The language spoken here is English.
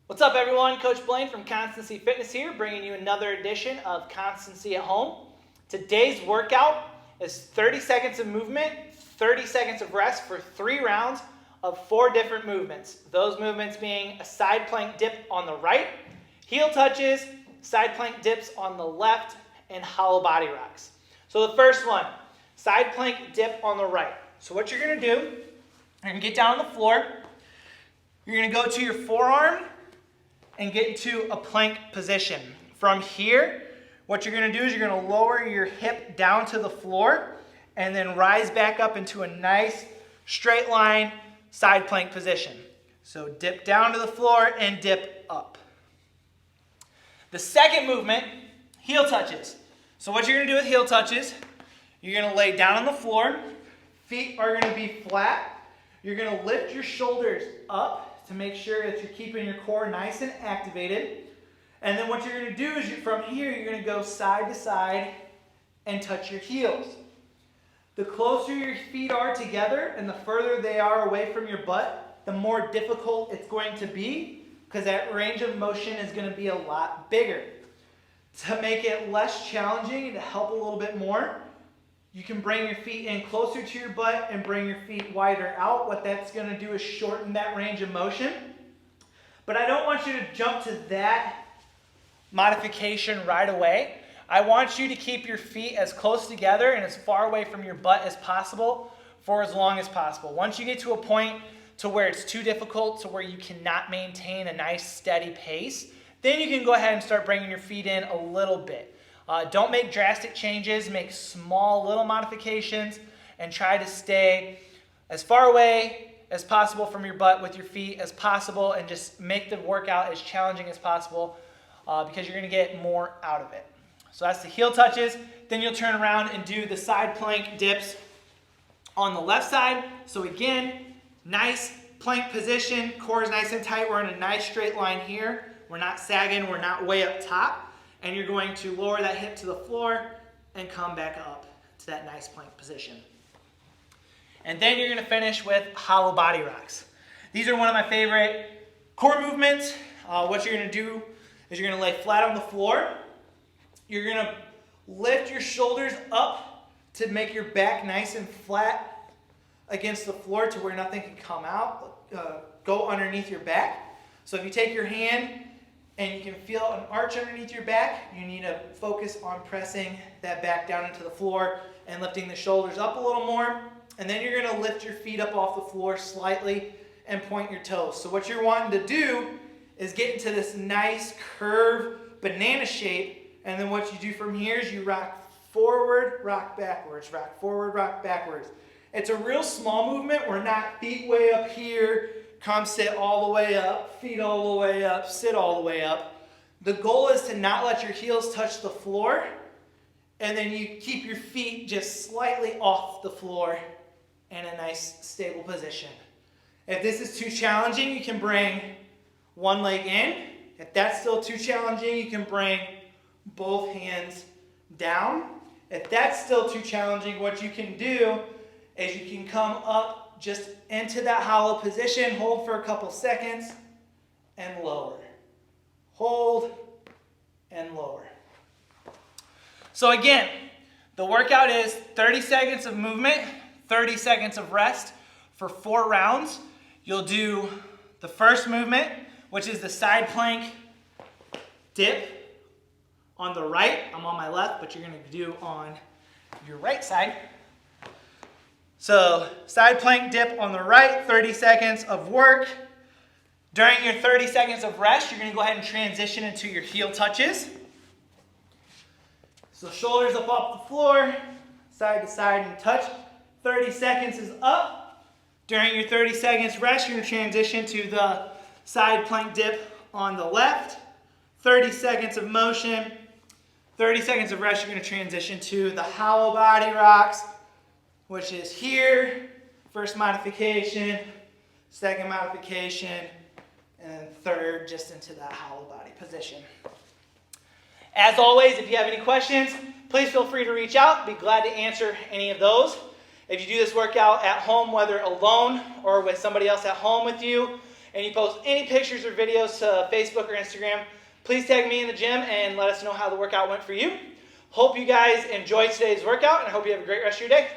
What's up, everyone? Coach Blayne from Constancy Fitness here, bringing you another edition of Constancy at Home. Today's workout is 30 seconds of movement, 30 seconds of rest for 3 rounds of 4 different movements. Those movements being a side plank dip on the right, heel touches, side plank dips on the left, and hollow body rocks. So the first one, side plank dip on the right. So what you're going to do, you're going to get down on the floor, you're going to go to your forearm, and get into a plank position. From here, what you're going to do is you're going to lower your hip down to the floor and then rise back up into a nice straight line side plank position. So dip down to the floor and dip up. The second movement, heel touches. So what you're going to do with heel touches, you're going to lay down on the floor, feet are going to be flat, you're going to lift your shoulders up to make sure that you're keeping your core nice and activated. And then what you're going to do is from here, you're going to go side to side and touch your heels. The closer your feet are together and the further they are away from your butt, the more difficult it's going to be because that range of motion is going to be a lot bigger. To make it less challenging and to help a little bit more, you can bring your feet in closer to your butt and bring your feet wider out. What that's going to do is shorten that range of motion. But I don't want you to jump to that modification right away. I want you to keep your feet as close together and as far away from your butt as possible for as long as possible. Once you get to a point to where it's too difficult, to where you cannot maintain a nice steady pace, then you can go ahead and start bringing your feet in a little bit. Don't make drastic changes, make small little modifications, and try to stay as far away as possible from your butt with your feet as possible, and just make the workout as challenging as possible because you're going to get more out of it. So that's the heel touches. Then you'll turn around and do the side plank dips on the left side. So again, nice plank position, core is nice and tight. We're in a nice straight line here. We're not sagging, we're not way up top. And you're going to lower that hip to the floor and come back up to that nice plank position. And then you're going to finish with hollow body rocks. These are one of my favorite core movements. What you're going to do is you're going to lay flat on the floor. You're going to lift your shoulders up to make your back nice and flat against the floor to where nothing can come out, go underneath your back. So if you take your hand and you can feel an arch underneath your back, you need to focus on pressing that back down into the floor and lifting the shoulders up a little more. And then you're going to lift your feet up off the floor slightly and point your toes. So what you're wanting to do is get into this nice curved banana shape. And then what you do from here is you rock forward, rock backwards, rock forward, rock backwards. It's a real small movement. We're not feet way up here, come sit all the way up, feet all the way up, sit all the way up. The goal is to not let your heels touch the floor, and then you keep your feet just slightly off the floor in a nice stable position. If this is too challenging, you can bring one leg in. If that's still too challenging, you can bring both hands down. If that's still too challenging, what you can do is you can come up just into that hollow position, hold for a couple seconds, and lower. Hold and lower. So again, the workout is 30 seconds of movement, 30 seconds of rest for 4 rounds. You'll do the first movement, which is the side plank dip on the right. I'm on my left, but you're going to do on your right side. So side plank dip on the right, 30 seconds of work. During your 30 seconds of rest, you're going to go ahead and transition into your heel touches. So shoulders up off the floor, side to side and touch. 30 seconds is up. During your 30 seconds rest, you're going to transition to the side plank dip on the left. 30 seconds of motion. 30 seconds of rest, you're going to transition to the hollow body rocks, which is here, first modification, second modification, and third just into that hollow body position. As always, if you have any questions, please feel free to reach out. Be glad to answer any of those. If you do this workout at home, whether alone or with somebody else at home with you, and you post any pictures or videos to Facebook or Instagram, please tag me in the gym and let us know how the workout went for you. Hope you guys enjoyed today's workout, and I hope you have a great rest of your day.